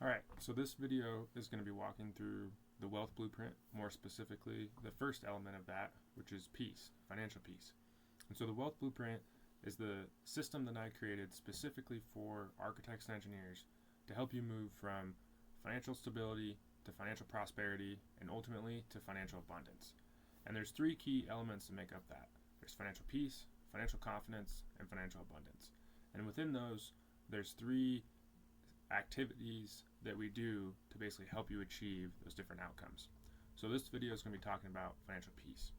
Alright, so this video is going to be walking through the wealth blueprint, more specifically the first element of that, which is peace, financial peace. And so the wealth blueprint is the system that I created specifically for architects and engineers to help you move from financial stability to financial prosperity and ultimately to financial abundance. And there's three key elements to make up that. There's financial peace, financial confidence, and financial abundance. And within those, there's three activities that we do to basically help you achieve those different outcomes. So this video is going to be talking about financial peace.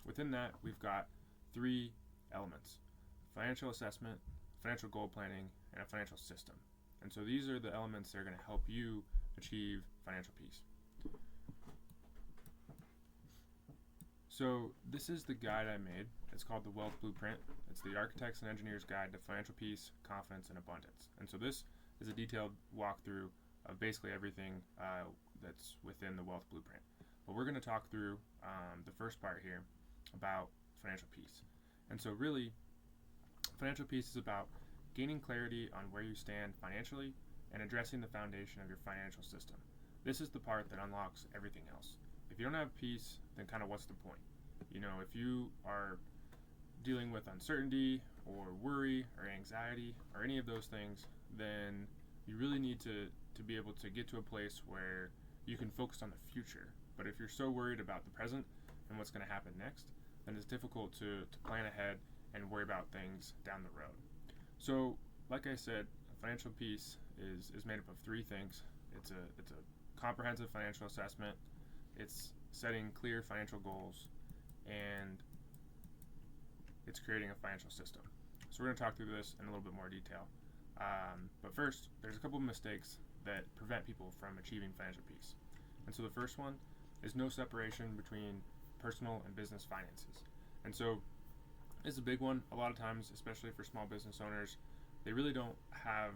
Within that, we've got three elements: financial assessment, financial goal planning, and a financial system. And so these are the elements that are going to help you achieve financial peace. So this is the guide I made. It's called the Wealth Blueprint. It's the Architects and Engineers Guide to Financial Peace, Confidence, and Abundance. And so this is a detailed walkthrough of basically everything that's within the Wealth Blueprint. But we're going to talk through the first part here about financial peace. And so really, financial peace is about gaining clarity on where you stand financially and addressing the foundation of your financial system. This is the part that unlocks everything else. If you don't have peace, then kind of what's the point? You know, if you are dealing with uncertainty or worry or anxiety or any of those things, then you really need to be able to get to a place where you can focus on the future. But if you're so worried about the present and what's going to happen next, then it's difficult to plan ahead and worry about things down the road. So, like I said, financial peace is made up of three things. It's a comprehensive financial assessment, it's setting clear financial goals, and it's creating a financial system. So we're going to talk through this in a little bit more detail. But first, there's a couple of mistakes that prevent people from achieving financial peace. And so the first one is no separation between personal and business finances. And so it's a big one. A lot of times, especially for small business owners, they really don't have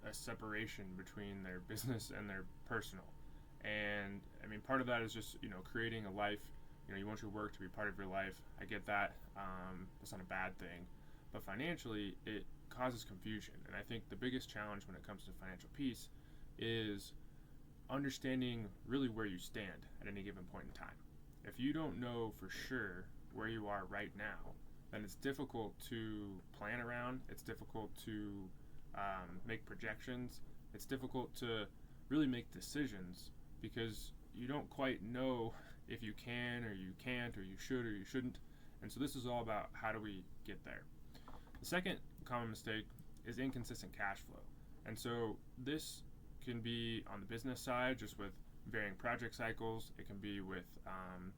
a separation between their business and their personal. And I mean, part of that is just, creating a life. You want your work to be part of your life. I get that. That's not a bad thing. But financially, it causes confusion. And I think the biggest challenge when it comes to financial peace is understanding really where you stand at any given point in time. If you don't know for sure where you are right now, then it's difficult to plan around. It's difficult to make projections. It's difficult to really make decisions because you don't quite know if you can or you can't or you should or you shouldn't. And so this is all about how do we get there. The second common mistake is inconsistent cash flow. And so this can be on the business side, just with varying project cycles. It can be with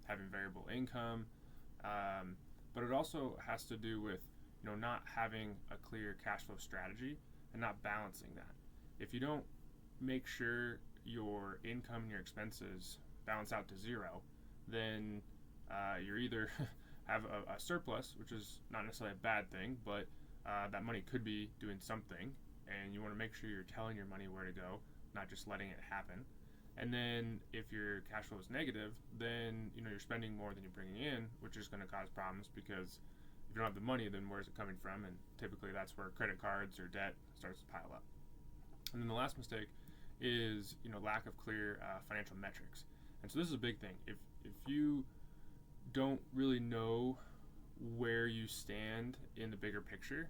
having variable income. But it also has to do with not having a clear cash flow strategy and not balancing that. If you don't make sure your income and your expenses balance out to zero, then you're either have a surplus, which is not necessarily a bad thing, but that money could be doing something, and you want to make sure you're telling your money where to go, not just letting it happen. And then if your cash flow is negative, then you're spending more than you're bringing in, which is going to cause problems because if you don't have the money, then where's it coming from? And typically that's where credit cards or debt starts to pile up. And then the last mistake is lack of clear financial metrics. And so this is a big thing. If you don't really know where you stand in the bigger picture,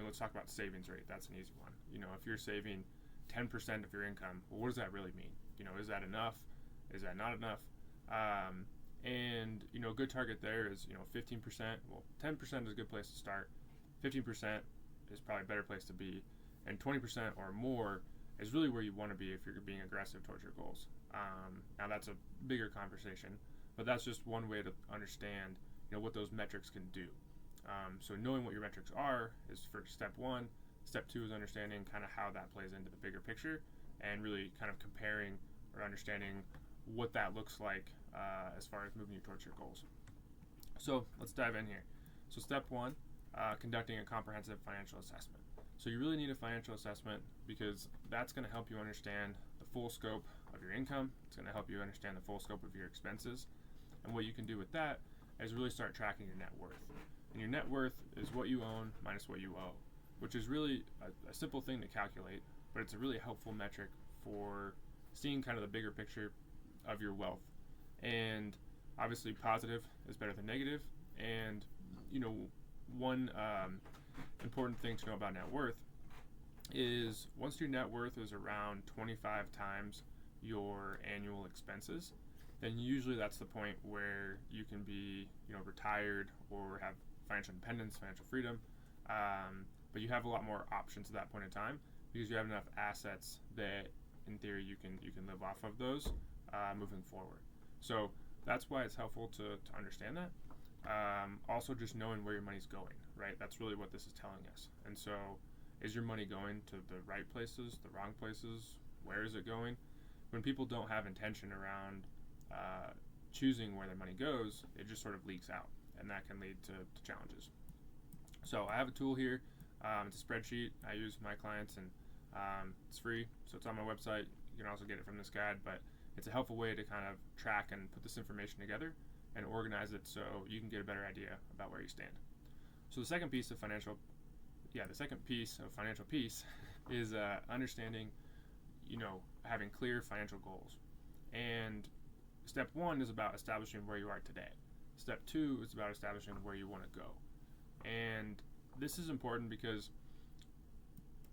let's talk about savings rate. That's an easy one. If you're saving 10% of your income, well, what does that really mean? Is that enough? Is that not enough? And a good target there is 15%. Well, 10% is a good place to start. 15% is probably a better place to be, and 20% or more is really where you want to be if you're being aggressive towards your goals. Now that's a bigger conversation, but that's just one way to understand what those metrics can do. So knowing what your metrics are is for step one. Step two is understanding kind of how that plays into the bigger picture and really kind of comparing or understanding what that looks like as far as moving you towards your goals. So let's dive in here. So step one, conducting a comprehensive financial assessment. So you really need a financial assessment because that's going to help you understand the full scope of your income. It's going to help you understand the full scope of your expenses. And what you can do with that is really start tracking your net worth. And your net worth is what you own minus what you owe, which is really a simple thing to calculate, but it's a really helpful metric for seeing kind of the bigger picture of your wealth. And obviously, positive is better than negative. And, one important thing to know about net worth is once your net worth is around 25 times your annual expenses, then usually that's the point where you can be, retired or have financial independence, financial freedom. But you have a lot more options at that point in time because you have enough assets that, in theory, you can live off of those moving forward. So that's why it's helpful to understand that. Also, just knowing where your money's going, right? That's really what this is telling us. And so, is your money going to the right places, the wrong places? Where is it going? When people don't have intention around choosing where their money goes, it just sort of leaks out, and that can lead to challenges. So I have a tool here. It's a spreadsheet I use with my clients, and it's free, so it's on my website. You can also get it from this guide, but it's a helpful way to kind of track and put this information together and organize it so you can get a better idea about where you stand. So the second piece of financial peace is understanding, having clear financial goals. And step one is about establishing where you are today. Step two is about establishing where you want to go. And this is important because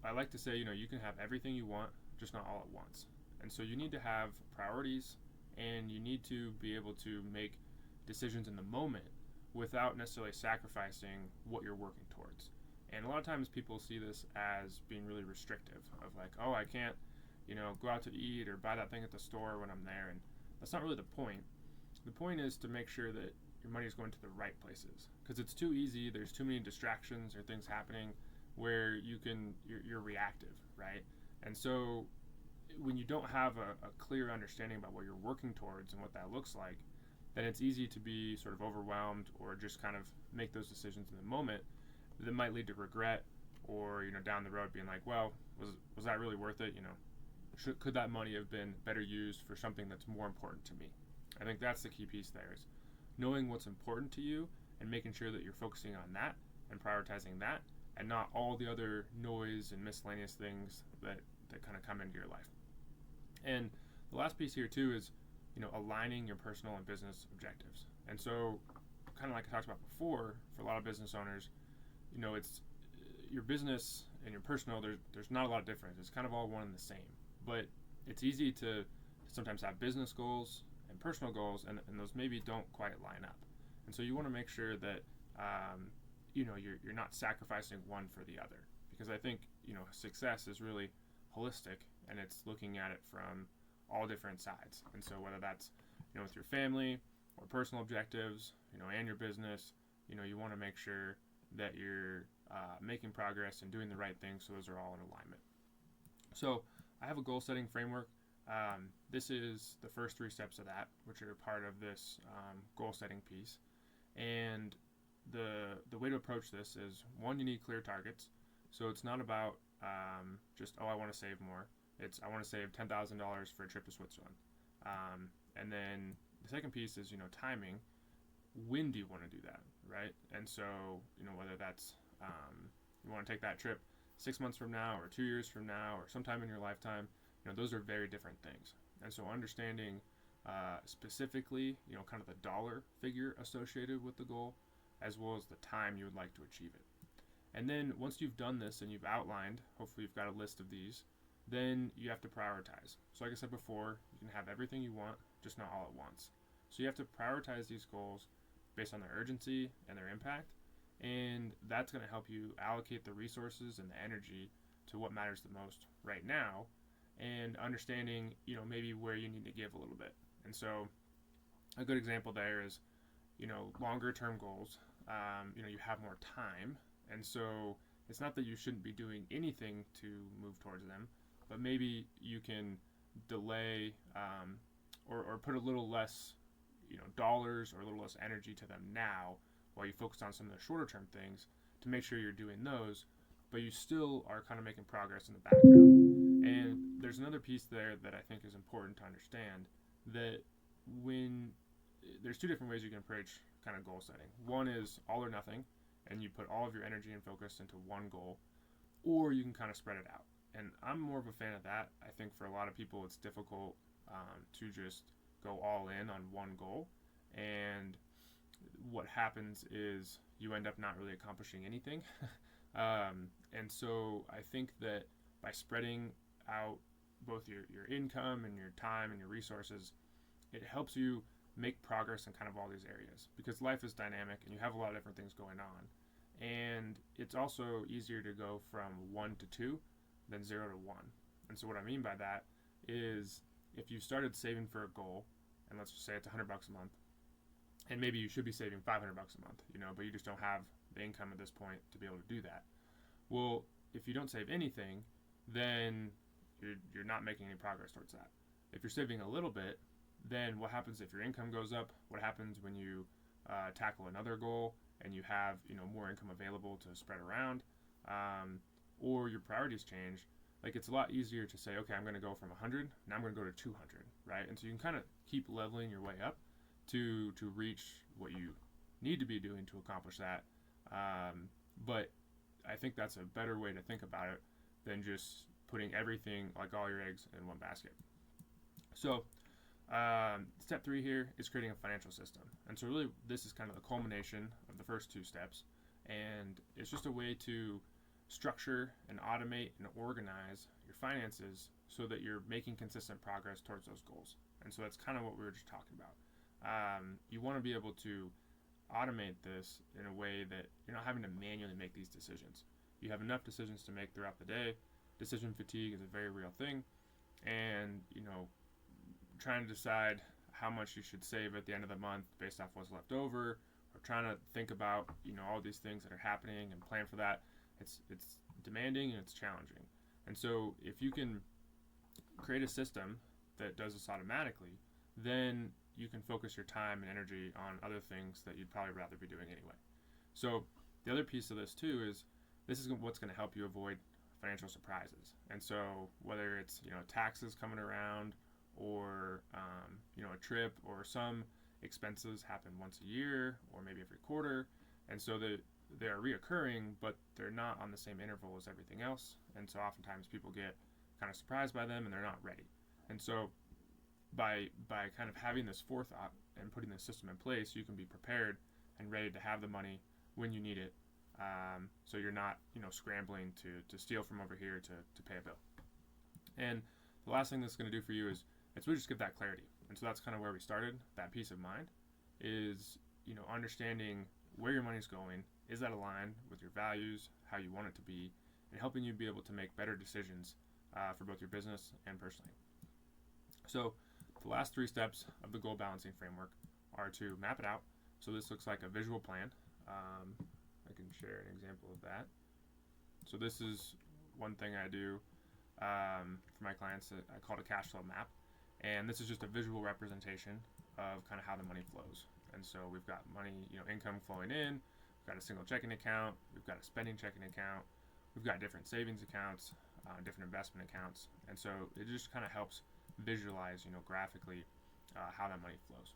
I like to say, you can have everything you want, just not all at once. And so you need to have priorities, and you need to be able to make decisions in the moment without necessarily sacrificing what you're working towards. And a lot of times people see this as being really restrictive, of like, oh, I can't, go out to eat or buy that thing at the store when I'm there. And that's not really the point. The point is to make sure that your money is going to the right places, because it's too easy. There's too many distractions or things happening where you're reactive, right? And so when you don't have a clear understanding about what you're working towards and what that looks like, then it's easy to be sort of overwhelmed or just kind of make those decisions in the moment that might lead to regret, or down the road being like, well, was that really worth it? Could that money have been better used for something that's more important to me? I think that's the key piece there, is knowing what's important to you and making sure that you're focusing on that and prioritizing that, and not all the other noise and miscellaneous things that kind of come into your life. And the last piece here too is, aligning your personal and business objectives. And so, kind of like I talked about before, for a lot of business owners, it's your business and your personal, there's not a lot of difference. It's kind of all one and the same. But it's easy to sometimes have business goals and personal goals, and those maybe don't quite line up. And so you want to make sure that you're not sacrificing one for the other, because I think success is really holistic, and it's looking at it from all different sides. And so whether that's with your family or personal objectives, and your business, you want to make sure that you're making progress and doing the right things, so those are all in alignment. So I have a goal setting framework. This is the first 3 steps of that, which are part of this goal setting piece. And the way to approach this is, one, you need clear targets. So it's not about just, I want to save more. It's, I want to save $10,000 for a trip to Switzerland. And then the second piece is, timing. When do you want to do that, right? And so, whether that's you want to take that trip 6 months from now, or 2 years from now, or sometime in your lifetime, those are very different things. And so understanding specifically, kind of the dollar figure associated with the goal, as well as the time you would like to achieve it. And then once you've done this and you've outlined, hopefully you've got a list of these, then you have to prioritize. So like I said before, you can have everything you want, just not all at once. So you have to prioritize these goals based on their urgency and their impact, and that's going to help you allocate the resources and the energy to what matters the most right now, and understanding, maybe where you need to give a little bit. And so a good example there is, longer term goals. You have more time, and so it's not that you shouldn't be doing anything to move towards them, but maybe you can delay or put a little less dollars or a little less energy to them now, while you focus on some of the shorter term things to make sure you're doing those, but you still are kind of making progress in the background. And there's another piece there that I think is important to understand, that when there's 2 different ways you can approach kind of goal setting. One is all or nothing, and you put all of your energy and focus into one goal, or you can kind of spread it out. And I'm more of a fan of that. I think for a lot of people, it's difficult to just go all in on one goal. And what happens is you end up not really accomplishing anything. And so I think that by spreading out both your income and your time and your resources, it helps you make progress in kind of all these areas because life is dynamic and you have a lot of different things going on. And it's also easier to go from 1 to 2 than 0 to 1. And so what I mean by that is if you started saving for a goal, and let's just say it's $100 a month, and maybe you should be saving $500 a month, but you just don't have the income at this point to be able to do that. Well, if you don't save anything, then you're not making any progress towards that. If you're saving a little bit, then what happens if your income goes up? What happens when you tackle another goal and you have more income available to spread around, or your priorities change? Like it's a lot easier to say, okay, I'm going to go from 100, now I'm going to go to 200, right? And so you can kind of keep leveling your way up to reach what you need to be doing to accomplish that. But I think that's a better way to think about it than just putting everything, like all your eggs, in one basket. So step 3 here is creating a financial system. And so really this is kind of the culmination of the first 2 steps. And it's just a way to structure and automate and organize your finances so that you're making consistent progress towards those goals. And so that's kind of what we were just talking about. You want to be able to automate this in a way that you're not having to manually make these decisions. You have enough decisions to make throughout the day. Decision fatigue is a very real thing. And, trying to decide how much you should save at the end of the month based off what's left over, or trying to think about, all these things that are happening and plan for that, it's demanding and it's challenging. And so if you can create a system that does this automatically, then you can focus your time and energy on other things that you'd probably rather be doing anyway. So the other piece of this too is this is what's going to help you avoid financial surprises. And so whether it's taxes coming around, or a trip, or some expenses happen once a year or maybe every quarter, and so they are reoccurring, but they're not on the same interval as everything else. And so oftentimes people get kind of surprised by them and they're not ready. And so by kind of having this forethought and putting this system in place, you can be prepared and ready to have the money when you need it. So you're not scrambling to steal from over here to pay a bill. And the last thing that's going to do for you is it's really just give that clarity. And so that's kind of where we started. That peace of mind is understanding where your money's going. Is that aligned with your values, how you want it to be, and helping you be able to make better decisions for both your business and personally. So the last 3 steps of the goal balancing framework are to map it out. So this looks like a visual plan. I can share an example of that. So this is one thing I do for my clients that I call it a cash flow map. And this is just a visual representation of kind of how the money flows. And so we've got money, income flowing in, we've got a single checking account, we've got a spending checking account, we've got different savings accounts, different investment accounts. And so it just kind of helps visualize, graphically how that money flows.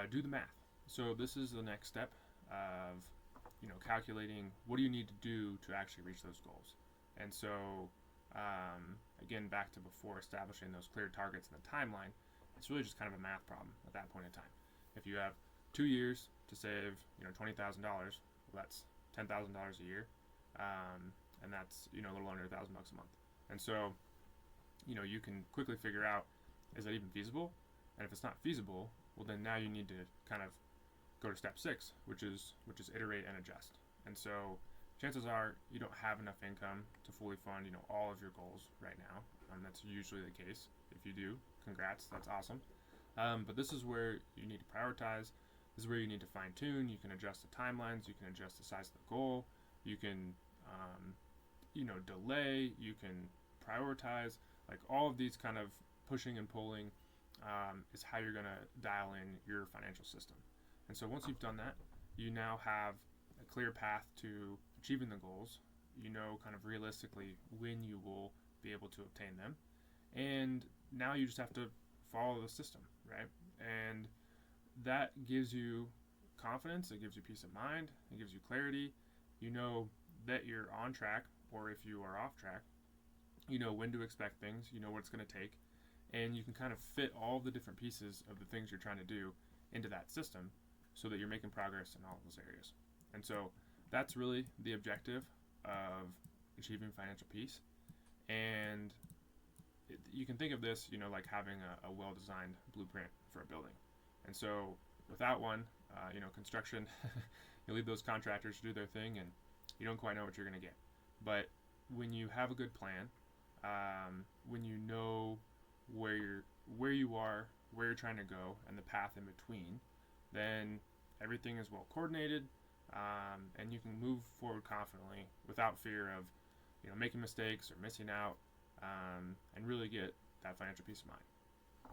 Do the math. So this is the next step of, calculating what do you need to do to actually reach those goals. And so again, back to before, establishing those clear targets and the timeline, it's really just kind of a math problem at that point in time. If you have 2 years to save, $20,000, well, that's $10,000 a year, and that's a little under $1,000 a month. And so, you can quickly figure out, is that even feasible? And if it's not feasible, well, then now you need to kind of go to step 6, which is iterate and adjust. And so chances are you don't have enough income to fully fund, all of your goals right now. That's usually the case. If you do, congrats, that's awesome. But this is where you need to prioritize. This is where you need to fine tune. You can adjust the timelines. You can adjust the size of the goal. You can, delay. You can prioritize. Like all of these kind of pushing and pulling is how you're going to dial in your financial system. And so once you've done that, you now have a clear path to achieving the goals. Kind of realistically when you will be able to obtain them. And now you just have to follow the system, right? And that gives you confidence. It gives you peace of mind. It gives you clarity. You know that you're on track, or if you are off track, you know when to expect things, you know what it's going to take, and you can kind of fit all the different pieces of the things you're trying to do into that system so that you're making progress in all of those areas. And so that's really the objective of achieving financial peace. And you can think of this, you know, like having a well-designed blueprint for a building. And so without one, you know, construction, you leave those contractors to do their thing, and you don't quite know what you're going to get. But when you have a good plan, when you know where you are, where you're trying to go, and the path in between, then everything is well coordinated, and you can move forward confidently without fear of, you know, making mistakes or missing out, and really get that financial peace of mind.